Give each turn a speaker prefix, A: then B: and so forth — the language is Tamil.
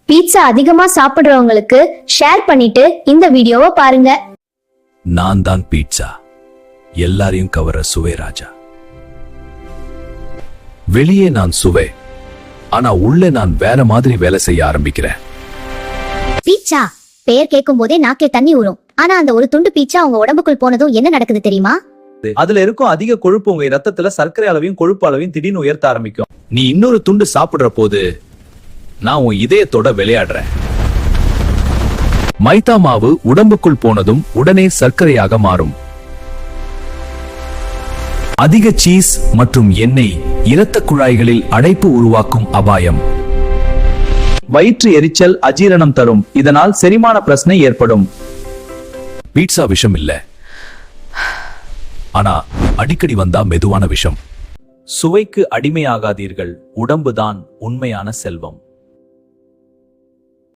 A: பீட்சா அதிகமா சாப்பிடுறவங்களுக்கு ஷேர் பண்ணிட்டு இந்த வீடியோவை பாருங்க.
B: நான் தான் பீட்சா, எல்லாரையும் கவர சுவை ராஜா. வெளியே நான் சுவை, ஆனா உள்ளே நான் வேற மாதிரி வேலை செய்ய ஆரம்பிக்கிறேன்.
C: பீட்சா பெயர் கேட்கும் போதே நாக்கே தண்ணி ஊறும். ஆனா அந்த ஒரு துண்டு பீட்சா உங்க உடம்புக்குள் போனதும் என்ன நடக்குது தெரியுமா?
D: அதுல இருக்கும் அதிக கொழுப்பு உங்க ரத்தத்துல சர்க்கரை அளவையும் கொழுப்பு அளவையும் திடீர்னு உயர்த்த ஆரம்பிக்கும்.
B: நீ இன்னொரு துண்டு சாப்பிடுற போது நான் உன் இதயத்தோட விளையாடுறேன். மைதா மாவு உடம்புக்குள் போனதும் உடனே சர்க்கரையாக மாறும். அதிக சீஸ் மற்றும் எண்ணெய் இரத்த குழாய்களில் அடைப்பு உருவாக்கும் அபாயம்.
D: வயிற்று எரிச்சல், அஜீரணம் தரும். இதனால் செரிமான பிரச்சனை ஏற்படும்.
B: பீட்சா விஷம் இல்ல, ஆனா அடிக்கடி வந்தா மெதுவான விஷம்.
D: சுவைக்கு அடிமையாகாதீர்கள். உடம்புதான் உண்மையான செல்வம்.